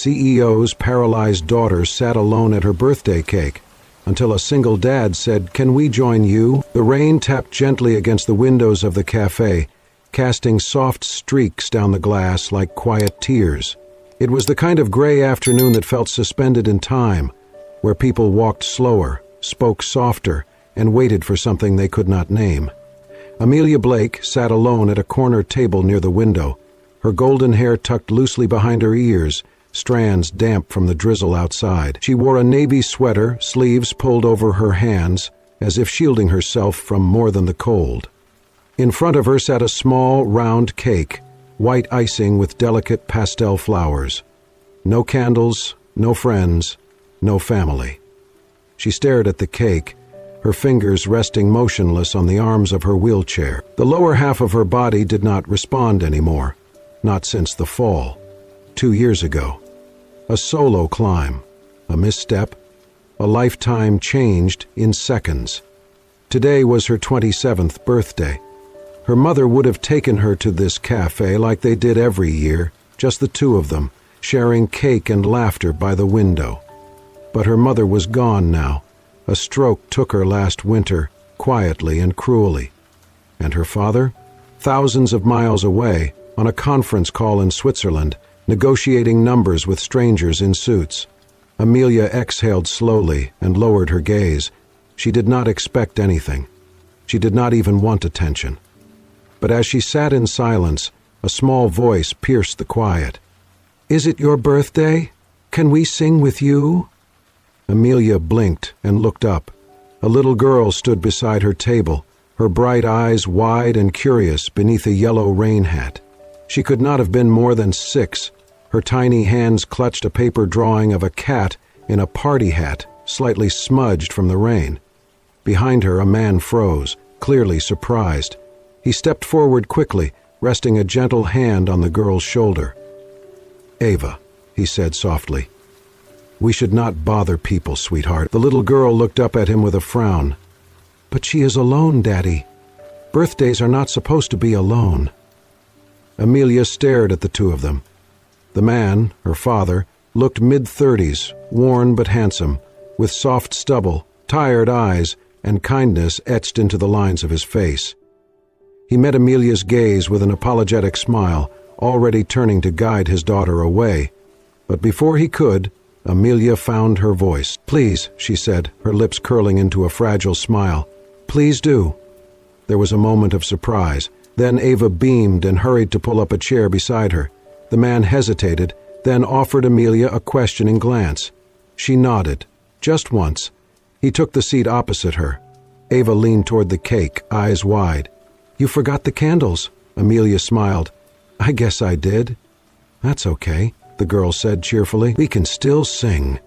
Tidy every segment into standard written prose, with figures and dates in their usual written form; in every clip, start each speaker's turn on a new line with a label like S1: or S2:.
S1: CEO's paralyzed daughter sat alone at her birthday cake, until a single dad said, "Can we join you?" The rain tapped gently against the windows of the cafe, casting soft streaks down the glass like quiet tears. It was the kind of gray afternoon that felt suspended in time, where people walked slower, spoke softer, and waited for something they could not name. Amelia Blake sat alone at a corner table near the window, her golden hair tucked loosely behind her ears, strands damp from the drizzle outside. She wore a navy sweater, sleeves pulled over her hands, as if shielding herself from more than the cold. In front of her sat a small, round cake, white icing with delicate pastel flowers. No candles, no friends, no family. She stared at the cake, her fingers resting motionless on the arms of her wheelchair. The lower half of her body did not respond anymore, not since the fall, 2 years ago. A solo climb, a misstep, a lifetime changed in seconds. Today was her 27th birthday. Her mother would have taken her to this cafe like they did every year, just the two of them, sharing cake and laughter by the window. But her mother was gone now. A stroke took her last winter, quietly and cruelly. And her father? Thousands of miles away, on a conference call in Switzerland, negotiating numbers with strangers in suits. Amelia exhaled slowly and lowered her gaze. She did not expect anything. She did not even want attention. But as she sat in silence, a small voice pierced the quiet. "Is it your birthday? Can we sing with you?" Amelia blinked and looked up. A little girl stood beside her table, her bright eyes wide and curious beneath a yellow rain hat. She could not have been more than 6. Her tiny hands clutched a paper drawing of a cat in a party hat, slightly smudged from the rain. Behind her, a man froze, clearly surprised. He stepped forward quickly, resting a gentle hand on the girl's shoulder. "Ava," he said softly. "We should not bother people, sweetheart." The little girl looked up at him with a frown. "But she is alone, Daddy. Birthdays are not supposed to be alone." Amelia stared at the two of them. The man, her father, looked mid-30s, worn but handsome, with soft stubble, tired eyes, and kindness etched into the lines of his face. He met Amelia's gaze with an apologetic smile, already turning to guide his daughter away. But before he could, Amelia found her voice. "Please," she said, her lips curling into a fragile smile. "Please do." There was a moment of surprise. Then Ava beamed and hurried to pull up a chair beside her. The man hesitated, then offered Amelia a questioning glance. She nodded, just once. He took the seat opposite her. Ava leaned toward the cake, eyes wide. "You forgot the candles," Amelia smiled. "I guess I did." "That's okay," the girl said cheerfully. "We can still sing."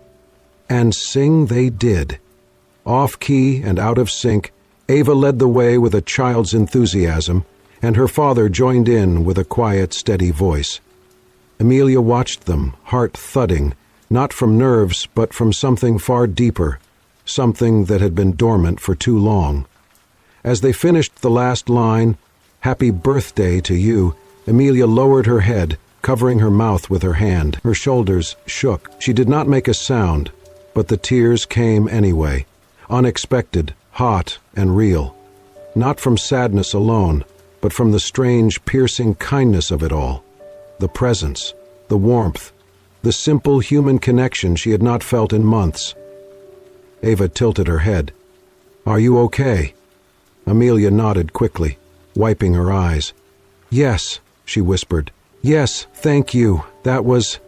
S1: And sing they did. Off-key and out of sync, Ava led the way with a child's enthusiasm, and her father joined in with a quiet, steady voice. Amelia watched them, heart thudding, not from nerves but from something far deeper, something that had been dormant for too long. As they finished the last line, "Happy birthday to you," Amelia lowered her head, covering her mouth with her hand. Her shoulders shook. She did not make a sound, but the tears came anyway, unexpected, hot and real. Not from sadness alone, but from the strange, piercing kindness of it all. The presence, the warmth, the simple human connection she had not felt in months. Ava tilted her head. "Are you okay?" Amelia nodded quickly, wiping her eyes. "Yes," she whispered. "Yes, thank you. That was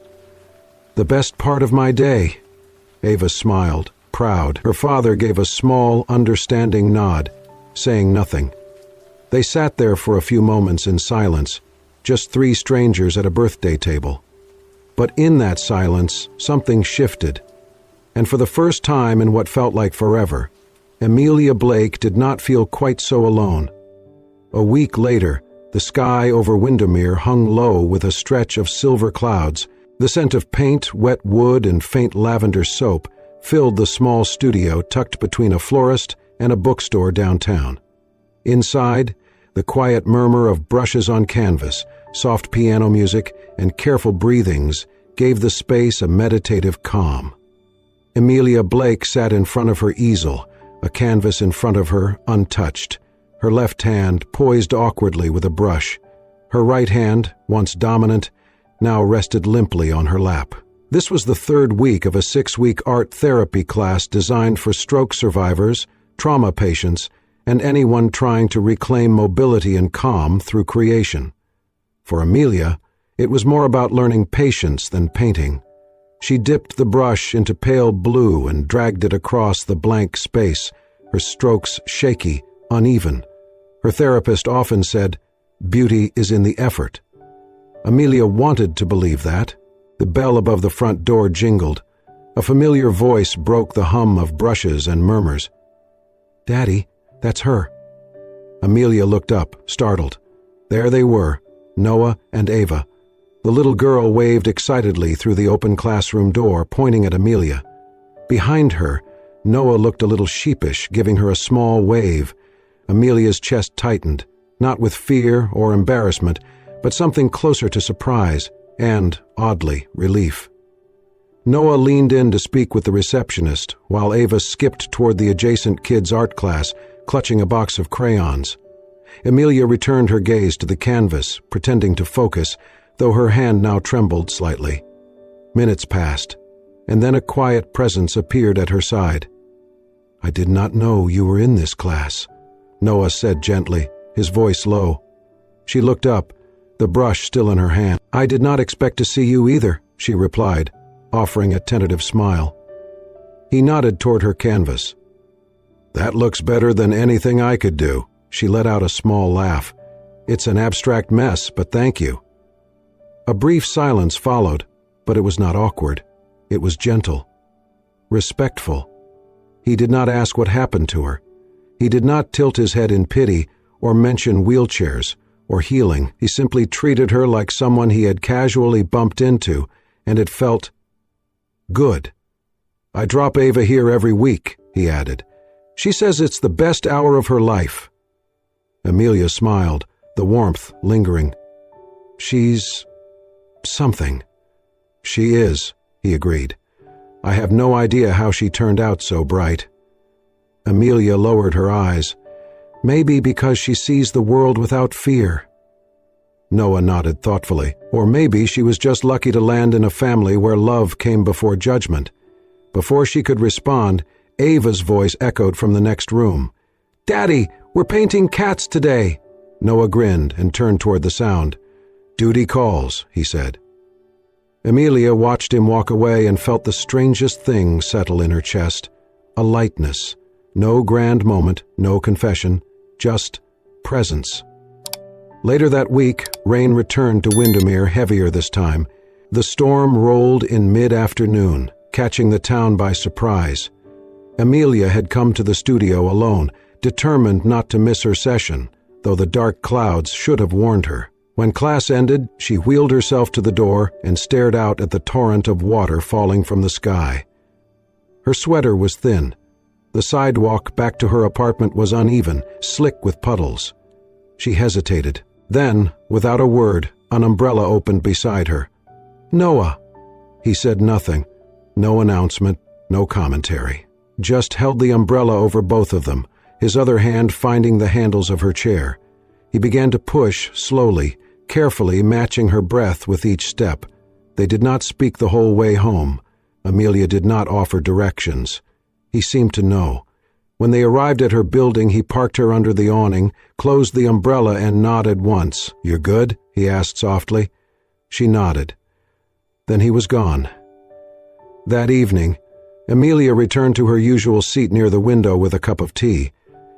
S1: the best part of my day." Ava smiled, proud. Her father gave a small, understanding nod, saying nothing. They sat there for a few moments in silence, just 3 strangers at a birthday table. But in that silence, something shifted. And for the first time in what felt like forever, Amelia Blake did not feel quite so alone. A week later, the sky over Windermere hung low with a stretch of silver clouds. The scent of paint, wet wood, and faint lavender soap filled the small studio tucked between a florist and a bookstore downtown. Inside, the quiet murmur of brushes on canvas, soft piano music, and careful breathings gave the space a meditative calm. Amelia Blake sat in front of her easel, a canvas in front of her untouched, her left hand poised awkwardly with a brush. Her right hand, once dominant, now rested limply on her lap. This was the third week of a 6-week art therapy class designed for stroke survivors, trauma patients, and anyone trying to reclaim mobility and calm through creation. For Amelia, it was more about learning patience than painting. She dipped the brush into pale blue and dragged it across the blank space, her strokes shaky, uneven. Her therapist often said, "Beauty is in the effort." Amelia wanted to believe that. The bell above the front door jingled. A familiar voice broke the hum of brushes and murmurs. "Daddy, that's her." Amelia looked up, startled. There they were, Noah and Ava. The little girl waved excitedly through the open classroom door, pointing at Amelia. Behind her, Noah looked a little sheepish, giving her a small wave. Amelia's chest tightened, not with fear or embarrassment, but something closer to surprise and, oddly, relief. Noah leaned in to speak with the receptionist, while Ava skipped toward the adjacent kids' art class, clutching a box of crayons. Amelia returned her gaze to the canvas, pretending to focus, though her hand now trembled slightly. Minutes passed, and then a quiet presence appeared at her side. "I did not know you were in this class," Noah said gently, his voice low. She looked up, the brush still in her hand. "I did not expect to see you either," she replied, offering a tentative smile. He nodded toward her canvas. "That looks better than anything I could do." She let out a small laugh. "It's an abstract mess, but thank you." A brief silence followed, but it was not awkward. It was gentle, respectful. He did not ask what happened to her. He did not tilt his head in pity or mention wheelchairs or healing. He simply treated her like someone he had casually bumped into, and it felt good. "I drop Ava here every week," he added. "She says it's the best hour of her life." Amelia smiled, the warmth lingering. "She's something." "She is," he agreed. "I have no idea how she turned out so bright." Amelia lowered her eyes. "Maybe because she sees the world without fear." Noah nodded thoughtfully. "Or maybe she was just lucky to land in a family where love came before judgment." Before she could respond, Ava's voice echoed from the next room. "Daddy, we're painting cats today." Noah grinned and turned toward the sound. "Duty calls," he said. Amelia watched him walk away and felt the strangest thing settle in her chest. A lightness. No grand moment, no confession, just presence. Later that week, rain returned to Windermere, heavier this time. The storm rolled in mid-afternoon, catching the town by surprise. Amelia had come to the studio alone, determined not to miss her session, though the dark clouds should have warned her. When class ended, she wheeled herself to the door and stared out at the torrent of water falling from the sky. Her sweater was thin. The sidewalk back to her apartment was uneven, slick with puddles. She hesitated. Then, without a word, an umbrella opened beside her. "Noah." He said nothing. No announcement, no commentary. Just held the umbrella over both of them, his other hand finding the handles of her chair. He began to push, slowly, carefully matching her breath with each step. They did not speak the whole way home. Amelia did not offer directions. He seemed to know. When they arrived at her building, he parked her under the awning, closed the umbrella, and nodded once. "You're good?" he asked softly. She nodded. Then he was gone. That evening, Amelia returned to her usual seat near the window with a cup of tea,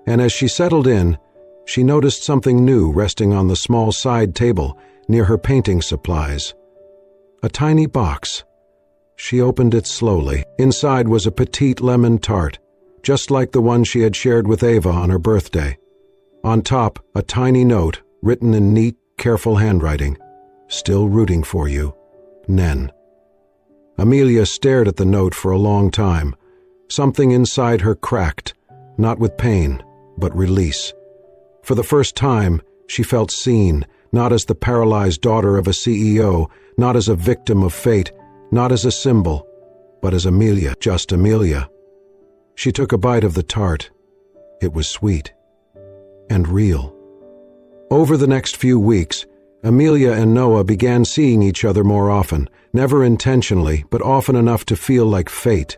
S1: and as she settled in, she noticed something new resting on the small side table near her painting supplies. A tiny box. She opened it slowly. Inside was a petite lemon tart, just like the one she had shared with Ava on her birthday. On top, a tiny note, written in neat, careful handwriting. "Still rooting for you, Nen." Amelia stared at the note for a long time. Something inside her cracked, not with pain, but release. For the first time, she felt seen, not as the paralyzed daughter of a CEO, not as a victim of fate, not as a symbol, but as Amelia, just Amelia. She took a bite of the tart. It was sweet and real. Over the next few weeks, Amelia and Noah began seeing each other more often, never intentionally, but often enough to feel like fate.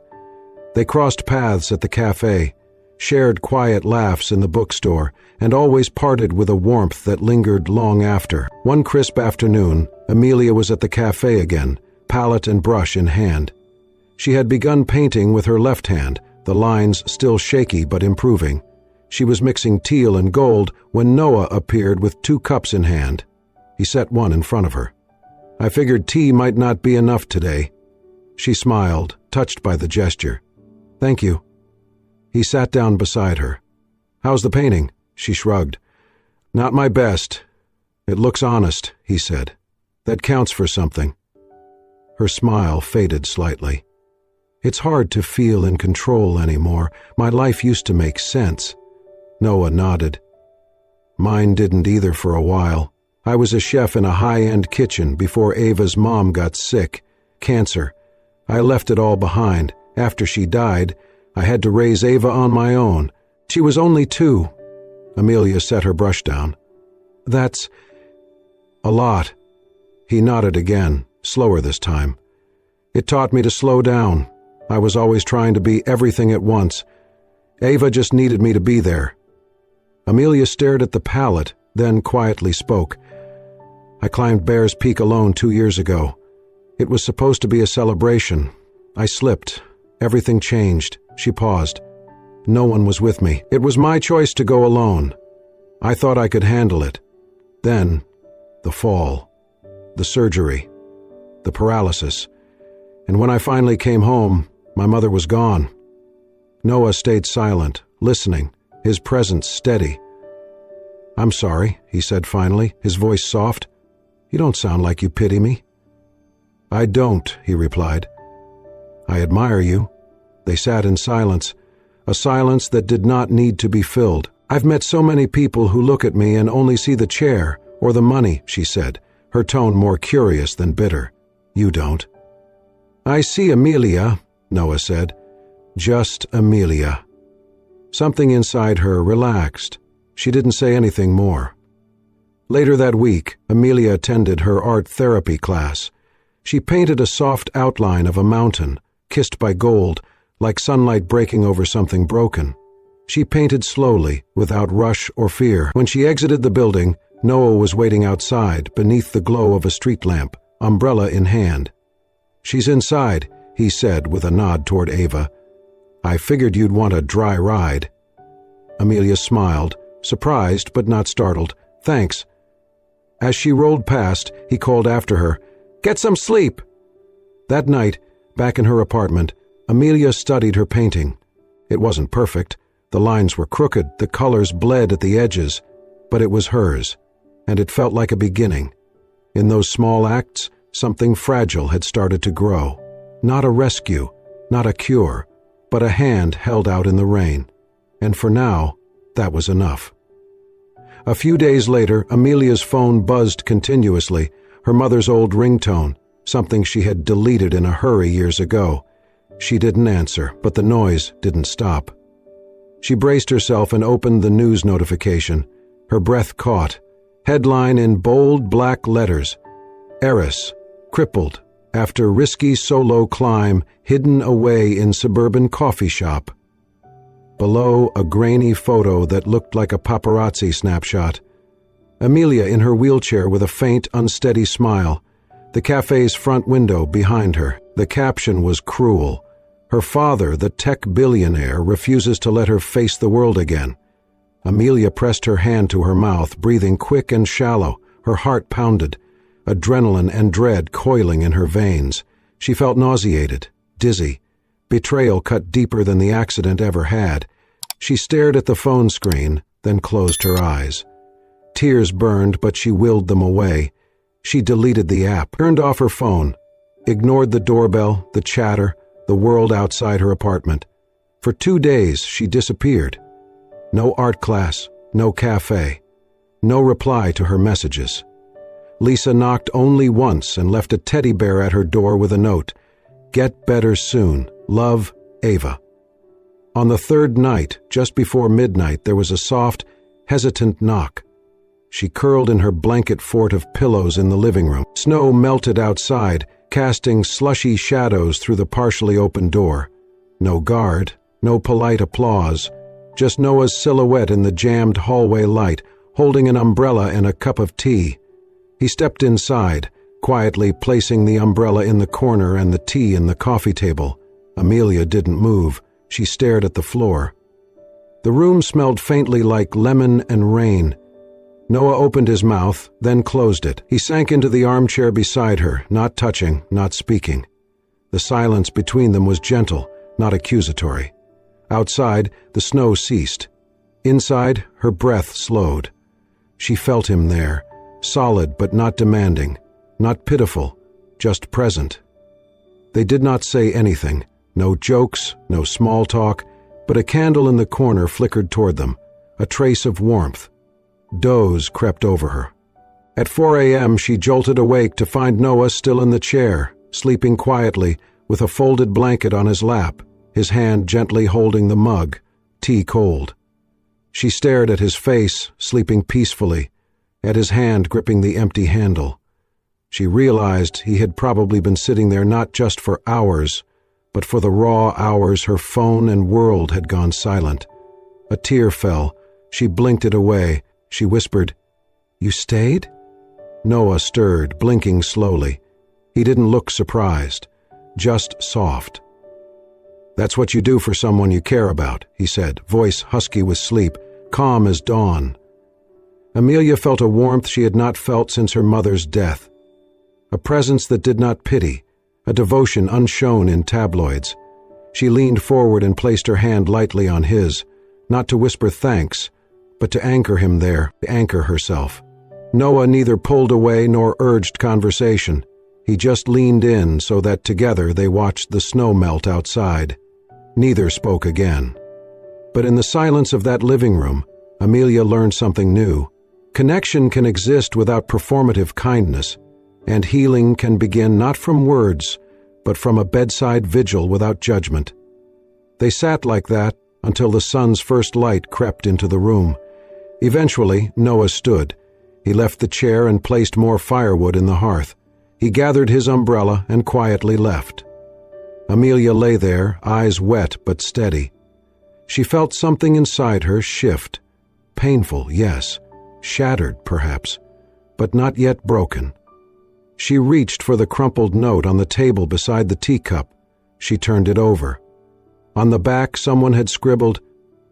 S1: They crossed paths at the cafe, shared quiet laughs in the bookstore, and always parted with a warmth that lingered long after. One crisp afternoon, Amelia was at the cafe again, palette and brush in hand. She had begun painting with her left hand, the lines still shaky but improving. She was mixing teal and gold when Noah appeared with 2 cups in hand. He set one in front of her. "I figured tea might not be enough today." She smiled, touched by the gesture. "Thank you." He sat down beside her. "How's the painting?" She shrugged. "Not my best. It looks honest," he said. "That counts for something." Her smile faded slightly. "It's hard to feel in control anymore. My life used to make sense." Noah nodded. "Mine didn't either for a while. I was a chef in a high-end kitchen before Ava's mom got sick. Cancer. I left it all behind. After she died, I had to raise Ava on my own. She was only 2. Amelia set her brush down. "That's a lot." He nodded again, slower this time. "It taught me to slow down. I was always trying to be everything at once. Ava just needed me to be there." Amelia stared at the palette, then quietly spoke. "I climbed Bear's Peak alone 2 years ago. It was supposed to be a celebration. I slipped. Everything changed." She paused. "No one was with me. It was my choice to go alone. I thought I could handle it. Then, the fall, the surgery, the paralysis. And when I finally came home, my mother was gone." Noah stayed silent, listening, his presence steady. "I'm sorry," he said finally, his voice soft. "You don't sound like you pity me." "I don't," he replied. "I admire you." They sat in silence, a silence that did not need to be filled. "I've met so many people who look at me and only see the chair or the money," she said, her tone more curious than bitter. "You don't." "I see Amelia," Noah said. "Just Amelia." Something inside her relaxed. She didn't say anything more. Later that week, Amelia attended her art therapy class. She painted a soft outline of a mountain, kissed by gold, like sunlight breaking over something broken. She painted slowly, without rush or fear. When she exited the building, Noah was waiting outside, beneath the glow of a street lamp, umbrella in hand. "She's inside," he said with a nod toward Ava. "I figured you'd want a dry ride." Amelia smiled, surprised but not startled. "Thanks." As she rolled past, he called after her, "Get some sleep." That night, back in her apartment, Amelia studied her painting. It wasn't perfect. The lines were crooked, the colors bled at the edges, but it was hers, and it felt like a beginning. In those small acts, something fragile had started to grow. Not a rescue, not a cure, but a hand held out in the rain. And for now, that was enough. A few days later, Amelia's phone buzzed continuously, her mother's old ringtone, something she had deleted in a hurry years ago. She didn't answer, but the noise didn't stop. She braced herself and opened the news notification. Her breath caught. Headline in bold black letters. "Heiress, crippled, after risky solo climb, hidden away in suburban coffee shop." Below, a grainy photo that looked like a paparazzi snapshot. Amelia in her wheelchair with a faint, unsteady smile. The cafe's front window behind her. The caption was cruel. Her father, the tech billionaire, refuses to let her face the world again. Amelia pressed her hand to her mouth, breathing quick and shallow. Her heart pounded, adrenaline and dread coiling in her veins. She felt nauseated, dizzy. Betrayal cut deeper than the accident ever had. She stared at the phone screen, then closed her eyes. Tears burned, but she willed them away. She deleted the app, turned off her phone, ignored the doorbell, the chatter, the world outside her apartment. For 2 days, she disappeared. No art class, no cafe, no reply to her messages. Lisa knocked only once and left a teddy bear at her door with a note. Get better soon. Love, Ava. On the third night, just before midnight, there was a soft, hesitant knock. She curled in her blanket fort of pillows in the living room. Snow melted outside, casting slushy shadows through the partially open door. No guard, no polite applause, just Noah's silhouette in the jammed hallway light, holding an umbrella and a cup of tea. He stepped inside, quietly placing the umbrella in the corner and the tea in the coffee table. Amelia didn't move. She stared at the floor. The room smelled faintly like lemon and rain. Noah opened his mouth, then closed it. He sank into the armchair beside her, not touching, not speaking. The silence between them was gentle, not accusatory. Outside, the snow ceased. Inside, her breath slowed. She felt him there, solid but not demanding, not pitiful, just present. They did not say anything, no jokes, no small talk, but a candle in the corner flickered toward them, a trace of warmth. Doze crept over her. At 4 a.m. she jolted awake to find Noah still in the chair, sleeping quietly, with a folded blanket on his lap, his hand gently holding the mug, tea cold. She stared at his face, sleeping peacefully, at his hand gripping the empty handle. She realized he had probably been sitting there not just for hours, but for the raw hours her phone and world had gone silent. A tear fell. She blinked it away. She whispered, "You stayed?" Noah stirred, blinking slowly. He didn't look surprised, just soft. "That's what you do for someone you care about," he said, voice husky with sleep, calm as dawn. Amelia felt a warmth she had not felt since her mother's death. A presence that did not pity, a devotion unshown in tabloids. She leaned forward and placed her hand lightly on his, not to whisper thanks, but to anchor him there, to anchor herself. Noah neither pulled away nor urged conversation. He just leaned in so that together they watched the snow melt outside. Neither spoke again. But in the silence of that living room, Amelia learned something new. Connection can exist without performative kindness, and healing can begin not from words, but from a bedside vigil without judgment. They sat like that until the sun's first light crept into the room. Eventually, Noah stood. He left the chair and placed more firewood in the hearth. He gathered his umbrella and quietly left. Amelia lay there, eyes wet but steady. She felt something inside her shift. Painful, yes. Shattered, perhaps, but not yet broken. She reached for the crumpled note on the table beside the teacup. She turned it over. On the back, someone had scribbled,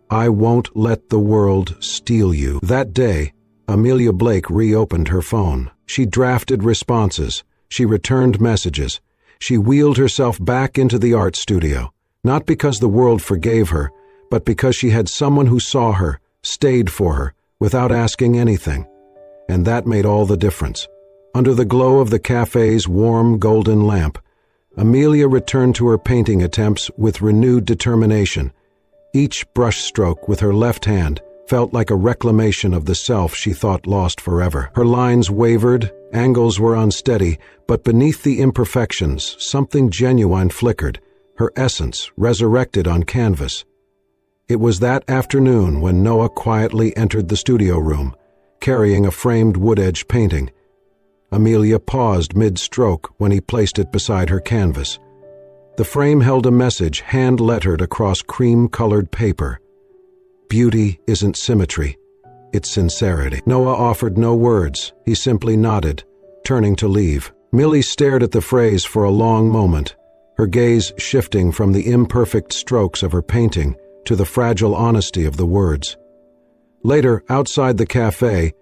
S1: "I won't let the world steal you." That day, Amelia Blake reopened her phone. She drafted responses. She returned messages. She wheeled herself back into the art studio, not because the world forgave her, but because she had someone who saw her, stayed for her, without asking anything. And that made all the difference. Under the glow of the cafe's warm golden lamp, Amelia returned to her painting attempts with renewed determination. Each brushstroke with her left hand felt like a reclamation of the self she thought lost forever. Her lines wavered, angles were unsteady, but beneath the imperfections, something genuine flickered, her essence resurrected on canvas. It was that afternoon when Noah quietly entered the studio room, carrying a framed wood-edge painting. Amelia paused mid-stroke when he placed it beside her canvas. The frame held a message hand-lettered across cream-colored paper. Beauty isn't symmetry, it's sincerity. Noah offered no words. He simply nodded, turning to leave. Millie stared at the phrase for a long moment, her gaze shifting from the imperfect strokes of her painting to the fragile honesty of the words. Later, outside the cafe,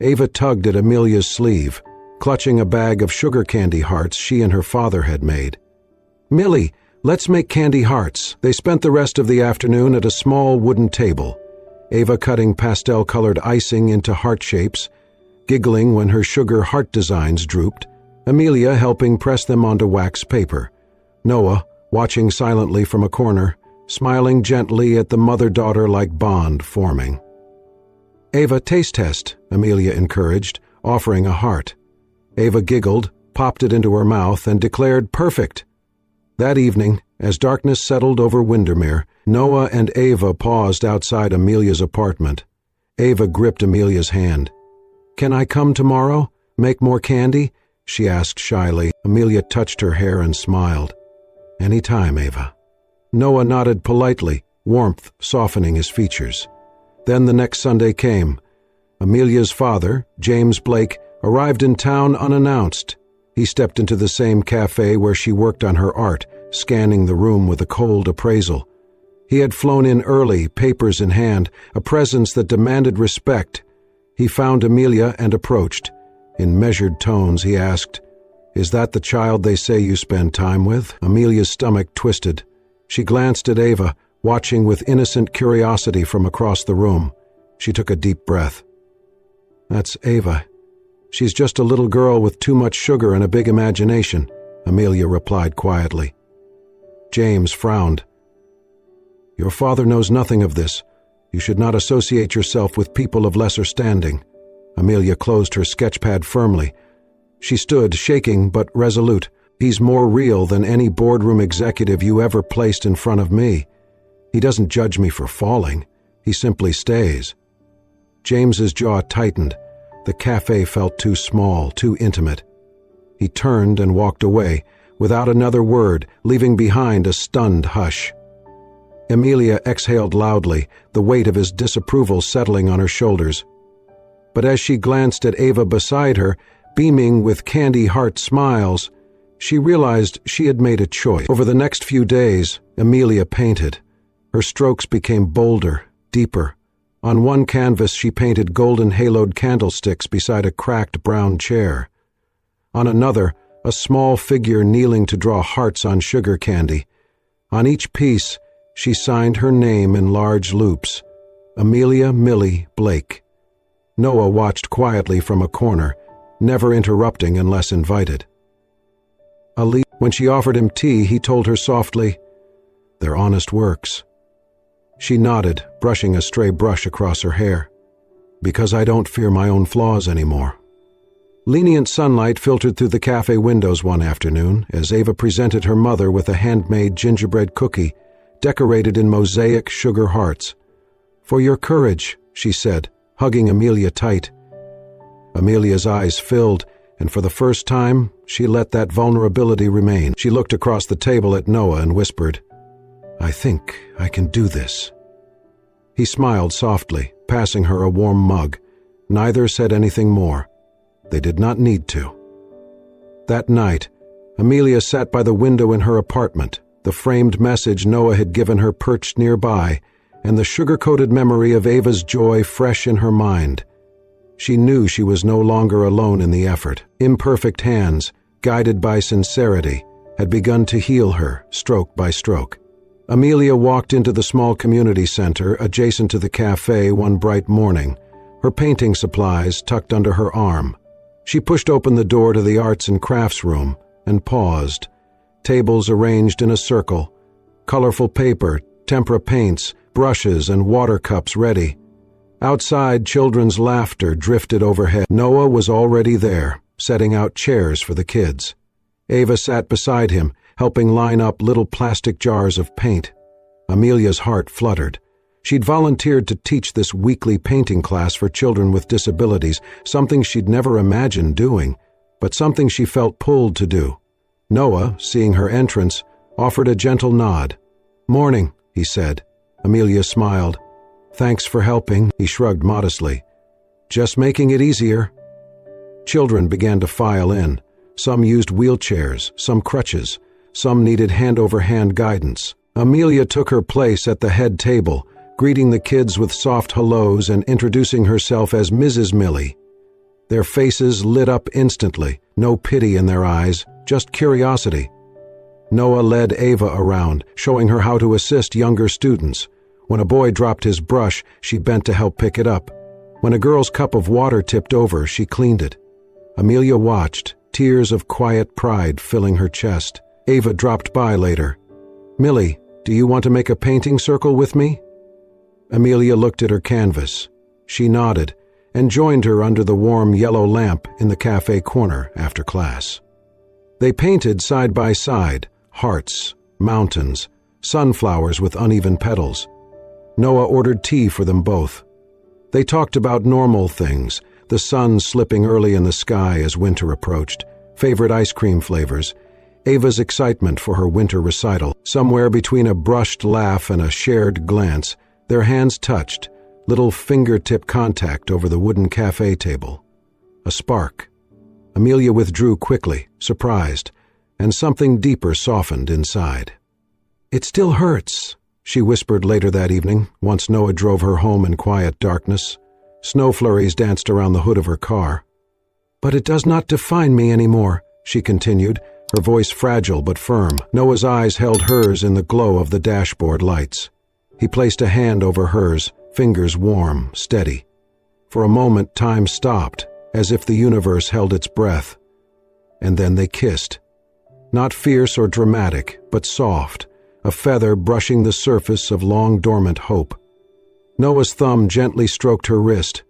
S1: Ava tugged at Amelia's sleeve, clutching a bag of sugar candy hearts she and her father had made. "Millie, let's make candy hearts." They spent the rest of the afternoon at a small wooden table, Ava cutting pastel-colored icing into heart shapes, giggling when her sugar heart designs drooped, Amelia helping press them onto wax paper, Noah watching silently from a corner, smiling gently at the mother-daughter-like bond forming. "Ava, taste test," Amelia encouraged, offering a heart. Ava giggled, popped it into her mouth, and declared, "Perfect." That evening, as darkness settled over Windermere, Noah and Ava paused outside Amelia's apartment. Ava gripped Amelia's hand. "Can I come tomorrow? Make more candy?" she asked shyly. Amelia touched her hair and smiled. "Any time, Ava." Noah nodded politely, warmth softening his features. Then the next Sunday came. Amelia's father, James Blake, arrived in town unannounced. He stepped into the same cafe where she worked on her art, scanning the room with a cold appraisal. He had flown in early, papers in hand, a presence that demanded respect. He found Amelia and approached. In measured tones, he asked, "Is that the child they say you spend time with?" Amelia's stomach twisted. She glanced at Ava, watching with innocent curiosity from across the room. She took a deep breath. "That's Ava. She's just a little girl with too much sugar and a big imagination," Amelia replied quietly. James frowned. "Your father knows nothing of this. You should not associate yourself with people of lesser standing." Amelia closed her sketchpad firmly. She stood, shaking but resolute. "He's more real than any boardroom executive you ever placed in front of me. He doesn't judge me for falling. He simply stays." James's jaw tightened. The cafe felt too small, too intimate. He turned and walked away, without another word, leaving behind a stunned hush. Amelia exhaled loudly, the weight of his disapproval settling on her shoulders. But as she glanced at Ava beside her, beaming with candy heart smiles, she realized she had made a choice. Over the next few days, Amelia painted. Her strokes became bolder, deeper. On one canvas she painted golden haloed candlesticks beside a cracked brown chair. On another, a small figure kneeling to draw hearts on sugar candy. On each piece, she signed her name in large loops, Amelia Millie Blake. Noah watched quietly from a corner, never interrupting unless invited. When she offered him tea, he told her softly, "They're honest works." She nodded, brushing a stray brush across her hair. "Because I don't fear my own flaws anymore." Lenient sunlight filtered through the cafe windows one afternoon as Ava presented her mother with a handmade gingerbread cookie, decorated in mosaic sugar hearts. "For your courage," she said, hugging Amelia tight. Amelia's eyes filled, and for the first time, she let that vulnerability remain. She looked across the table at Noah and whispered, "I think I can do this." He smiled softly, passing her a warm mug. Neither said anything more. They did not need to. That night, Amelia sat by the window in her apartment, the framed message Noah had given her perched nearby, and the sugar-coated memory of Ava's joy fresh in her mind. She knew she was no longer alone in the effort. Imperfect hands, guided by sincerity, had begun to heal her, stroke by stroke. Amelia walked into the small community center adjacent to the cafe one bright morning, her painting supplies tucked under her arm. She pushed open the door to the arts and crafts room and paused. Tables arranged in a circle, colorful paper, tempera paints, brushes, and water cups ready. Outside, children's laughter drifted overhead. Noah was already there, setting out chairs for the kids. Ava sat beside him, helping line up little plastic jars of paint. Amelia's heart fluttered. She'd volunteered to teach this weekly painting class for children with disabilities, something she'd never imagined doing, but something she felt pulled to do. Noah, seeing her entrance, offered a gentle nod. "Morning," he said. Amelia smiled. "Thanks for helping," he shrugged modestly. "Just making it easier." Children began to file in. Some used wheelchairs, some crutches. Some needed hand-over-hand guidance. Amelia took her place at the head table, greeting the kids with soft hellos and introducing herself as Mrs. Millie. Their faces lit up instantly, no pity in their eyes, just curiosity. Noah led Ava around, showing her how to assist younger students. When a boy dropped his brush, she bent to help pick it up. When a girl's cup of water tipped over, she cleaned it. Amelia watched, tears of quiet pride filling her chest. Ava dropped by later. "Millie, do you want to make a painting circle with me?" Amelia looked at her canvas. She nodded and joined her under the warm yellow lamp in the cafe corner after class. They painted side by side, hearts, mountains, sunflowers with uneven petals. Noah ordered tea for them both. They talked about normal things, the sun slipping early in the sky as winter approached, favorite ice cream flavors, Ava's excitement for her winter recital. Somewhere between a brushed laugh and a shared glance, their hands touched, little fingertip contact over the wooden cafe table. A spark. Amelia withdrew quickly, surprised, and something deeper softened inside. "It still hurts," she whispered later that evening, once Noah drove her home in quiet darkness. Snow flurries danced around the hood of her car. "But it does not define me anymore," she continued, her voice fragile but firm. Noah's eyes held hers in the glow of the dashboard lights. He placed a hand over hers, fingers warm, steady. For a moment time stopped, as if the universe held its breath. And then they kissed. Not fierce or dramatic, but soft, a feather brushing the surface of long-dormant hope. Noah's thumb gently stroked her wrist.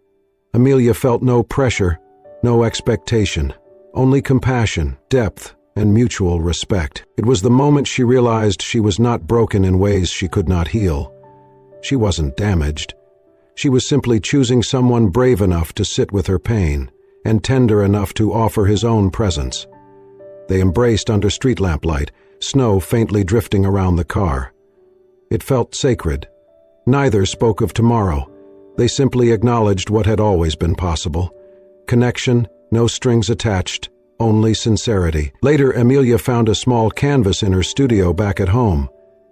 S1: Amelia felt no pressure, no expectation, only compassion, depth, and mutual respect. It was the moment she realized she was not broken in ways she could not heal. She wasn't damaged. She was simply choosing someone brave enough to sit with her pain, and tender enough to offer his own presence. They embraced under street lamplight, snow faintly drifting around the car. It felt sacred. Neither spoke of tomorrow. They simply acknowledged what had always been possible. Connection, no strings attached, only sincerity. Later, Amelia found a small canvas in her studio back at home.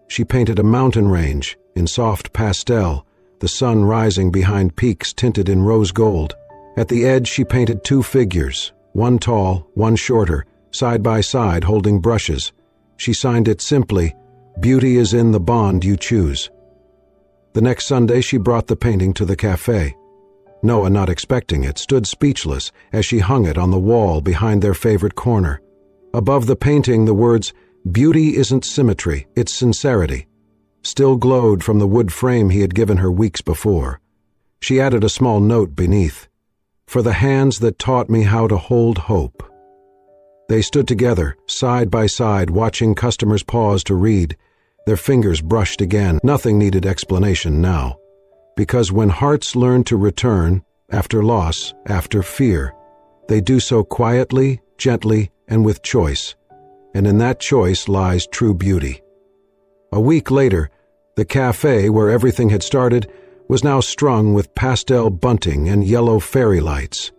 S1: She painted a mountain range, in soft pastel, the sun rising behind peaks tinted in rose gold. At the edge she painted two figures, one tall, one shorter, side by side holding brushes. She signed it simply, "Beauty is in the bond you choose." The next Sunday she brought the painting to the cafe. Noah, not expecting it, stood speechless as she hung it on the wall behind their favorite corner. Above the painting the words, "Beauty isn't symmetry, it's sincerity," still glowed from the wood frame he had given her weeks before. She added a small note beneath, "For the hands that taught me how to hold hope." They stood together, side by side, watching customers pause to read. Their fingers brushed again. Nothing needed explanation now. Because when hearts learn to return, after loss, after fear, they do so quietly, gently, and with choice. And in that choice lies true beauty. A week later, the cafe where everything had started was now strung with pastel bunting and yellow fairy lights.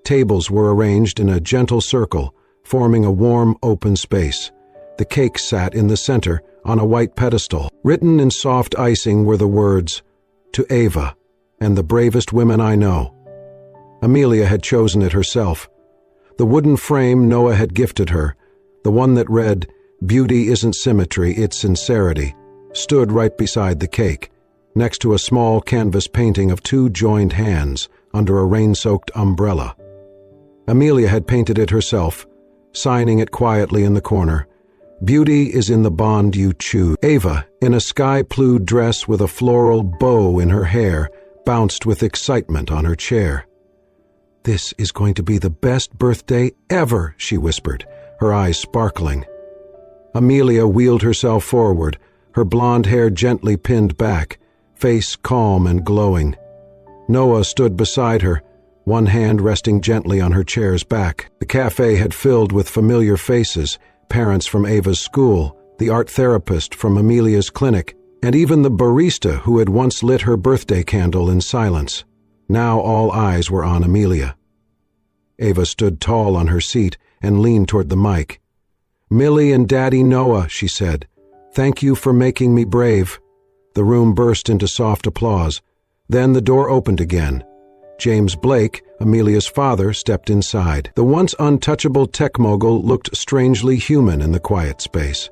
S1: Tables were arranged in a gentle circle, forming a warm, open space. The cake sat in the center, on a white pedestal. Written in soft icing were the words, "To Ava, and the bravest women I know." Amelia had chosen it herself. The wooden frame Noah had gifted her, the one that read, "Beauty isn't symmetry, it's sincerity," stood right beside the cake, next to a small canvas painting of two joined hands under a rain-soaked umbrella. Amelia had painted it herself, signing it quietly in the corner, "Beauty is in the bond you choose." Ava, in a sky-blued dress with a floral bow in her hair, bounced with excitement on her chair. "This is going to be the best birthday ever," she whispered, her eyes sparkling. Amelia wheeled herself forward, her blonde hair gently pinned back, face calm and glowing. Noah stood beside her, one hand resting gently on her chair's back. The cafe had filled with familiar faces, parents from Ava's school, the art therapist from Amelia's clinic, and even the barista who had once lit her birthday candle in silence. Now all eyes were on Amelia. Ava stood tall on her seat and leaned toward the mic. "Millie and Daddy Noah," she said, "thank you for making me brave." The room burst into soft applause. Then the door opened again. James Blake, Amelia's father, stepped inside. The once untouchable tech mogul looked strangely human in the quiet space.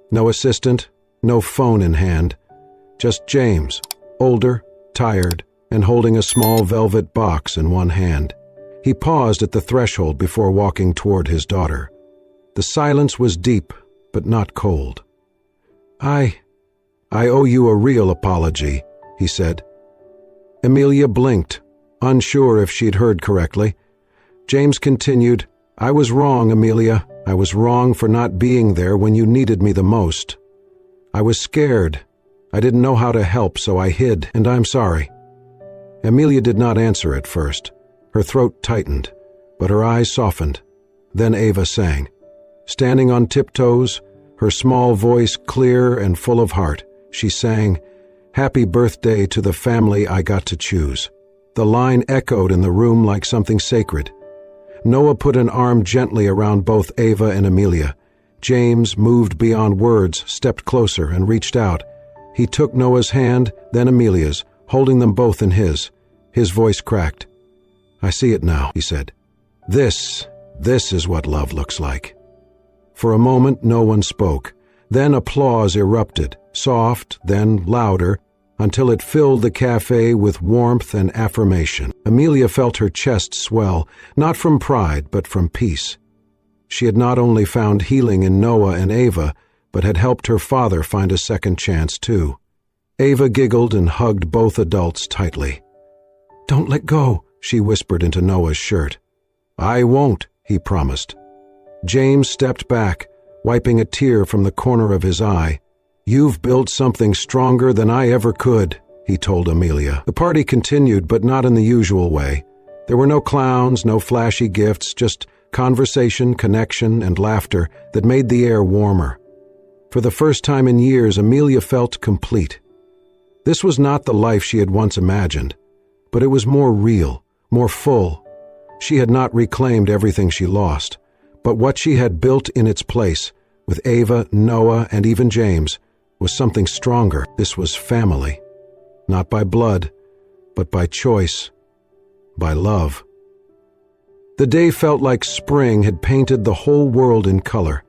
S1: No assistant, no phone in hand. Just James, older, tired, and holding a small velvet box in one hand. He paused at the threshold before walking toward his daughter. The silence was deep, but not cold. I owe you a real apology," he said. Amelia blinked, unsure if she'd heard correctly. James continued, "I was wrong, Amelia. I was wrong for not being there when you needed me the most. I was scared. I didn't know how to help, so I hid, and I'm sorry." Amelia did not answer at first. Her throat tightened, but her eyes softened. Then Ava sang. Standing on tiptoes, her small voice clear and full of heart, she sang, "Happy birthday to the family I got to choose." The line echoed in the room like something sacred. Noah put an arm gently around both Ava and Amelia. James, moved beyond words, stepped closer and reached out. He took Noah's hand, then Amelia's, holding them both in his. His voice cracked. "I see it now," he said. This is what love looks like." For a moment, no one spoke. Then applause erupted, soft, then louder, until it filled the cafe with warmth and affirmation. Amelia felt her chest swell, not from pride, but from peace. She had not only found healing in Noah and Ava, but had helped her father find a second chance too. Ava giggled and hugged both adults tightly. "Don't let go," she whispered into Noah's shirt. "I won't," he promised. James stepped back, wiping a tear from the corner of his eye. "You've built something stronger than I ever could," he told Amelia. The party continued, but not in the usual way. There were no clowns, no flashy gifts, just conversation, connection, and laughter that made the air warmer. For the first time in years, Amelia felt complete. This was not the life she had once imagined, but it was more real, more full. She had not reclaimed everything she lost, but what she had built in its place, with Ava, Noah, and even James, was something stronger. This was family. Not by blood, but by choice, by love. The day felt like spring had painted the whole world in color.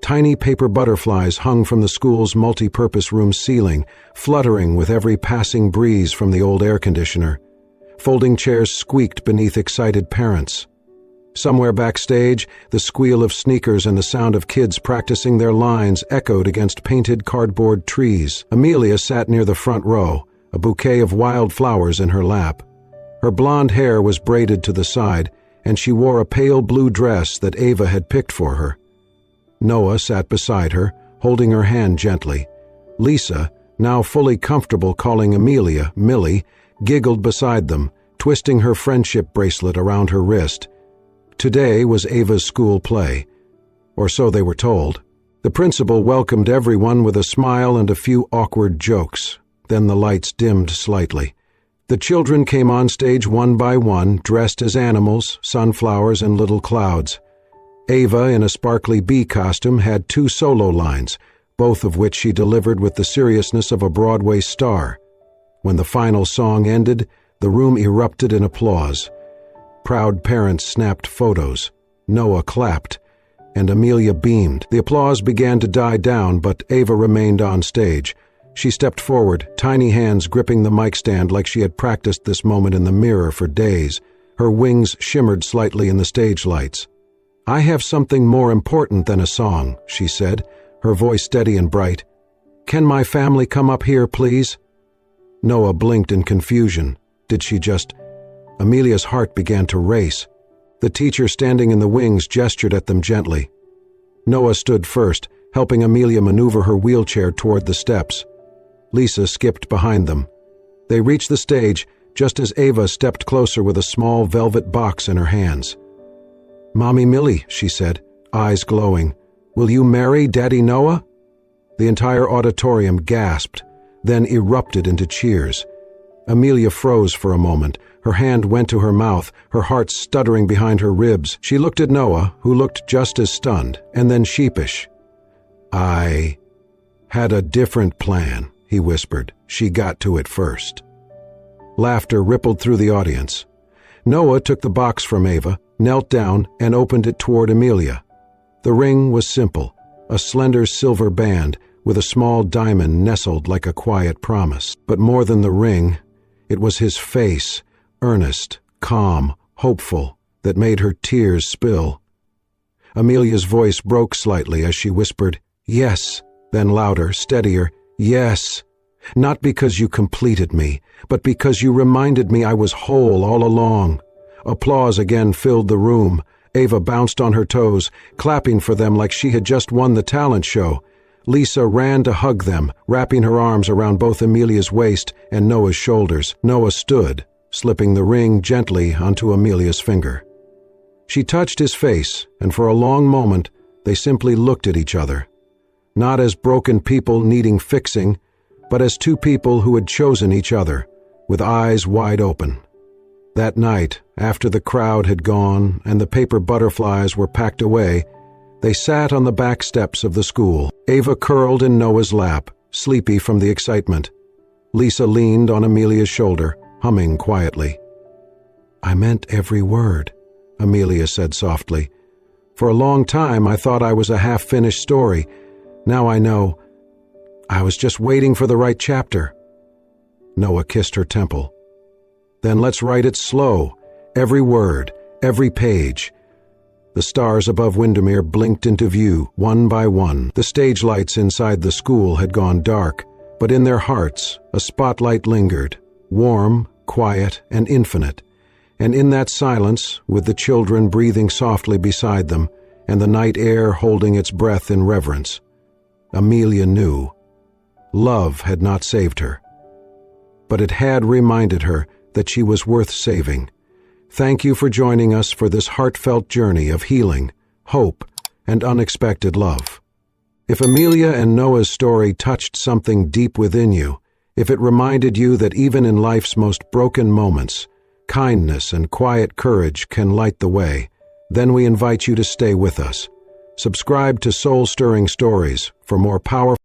S1: Tiny paper butterflies hung from the school's multi-purpose room ceiling, fluttering with every passing breeze from the old air conditioner. Folding chairs squeaked beneath excited parents. Somewhere backstage, the squeal of sneakers and the sound of kids practicing their lines echoed against painted cardboard trees. Amelia sat near the front row, a bouquet of wild flowers in her lap. Her blonde hair was braided to the side, and she wore a pale blue dress that Ava had picked for her. Noah sat beside her, holding her hand gently. Lisa, now fully comfortable calling Amelia Millie, giggled beside them, twisting her friendship bracelet around her wrist. Today was Ava's school play, or so they were told. The principal welcomed everyone with a smile and a few awkward jokes. Then the lights dimmed slightly. The children came on stage one by one, dressed as animals, sunflowers, and little clouds. Ava, in a sparkly bee costume, had 2 solo lines, both of which she delivered with the seriousness of a Broadway star. When the final song ended, the room erupted in applause. Proud parents snapped photos. Noah clapped, and Amelia beamed. The applause began to die down, but Ava remained on stage. She stepped forward, tiny hands gripping the mic stand like she had practiced this moment in the mirror for days. Her wings shimmered slightly in the stage lights. "I have something more important than a song," she said, her voice steady and bright. "Can my family come up here, please?" Noah blinked in confusion. Did she just... Amelia's heart began to race. The teacher standing in the wings gestured at them gently. Noah stood first, helping Amelia maneuver her wheelchair toward the steps. Lisa skipped behind them. They reached the stage just as Ava stepped closer with a small velvet box in her hands. "Mommy Millie," she said, eyes glowing, "will you marry Daddy Noah?" The entire auditorium gasped, then erupted into cheers. Amelia froze for a moment. Her hand went to her mouth, her heart stuttering behind her ribs. She looked at Noah, who looked just as stunned, and then sheepish. "I had a different plan," he whispered. "She got to it first." Laughter rippled through the audience. Noah took the box from Ava, knelt down, and opened it toward Amelia. The ring was simple, a slender silver band with a small diamond nestled like a quiet promise. But more than the ring, it was his face, earnest, calm, hopeful, that made her tears spill. Amelia's voice broke slightly as she whispered, "Yes," then louder, steadier, "Yes. Not because you completed me, but because you reminded me I was whole all along." Applause again filled the room. Ava bounced on her toes, clapping for them like she had just won the talent show. Lisa ran to hug them, wrapping her arms around both Amelia's waist and Noah's shoulders. Noah stood, slipping the ring gently onto Amelia's finger. She touched his face, and for a long moment, they simply looked at each other. Not as broken people needing fixing, but as two people who had chosen each other, with eyes wide open. That night, after the crowd had gone and the paper butterflies were packed away, they sat on the back steps of the school, Ava curled in Noah's lap, sleepy from the excitement. Lisa leaned on Amelia's shoulder, humming quietly. "I meant every word," Amelia said softly. "For a long time I thought I was a half-finished story. Now I know. I was just waiting for the right chapter." Noah kissed her temple. "Then let's write it slow, every word, every page." The stars above Windermere blinked into view, one by one. The stage lights inside the school had gone dark, but in their hearts a spotlight lingered, warm, quiet, and infinite. And in that silence, with the children breathing softly beside them, and the night air holding its breath in reverence, Amelia knew. Love had not saved her, but it had reminded her that she was worth saving. Thank you for joining us for this heartfelt journey of healing, hope, and unexpected love. If Amelia and Noah's story touched something deep within you, if it reminded you that even in life's most broken moments, kindness and quiet courage can light the way, then we invite you to stay with us. Subscribe to Soul-Stirring Stories for more powerful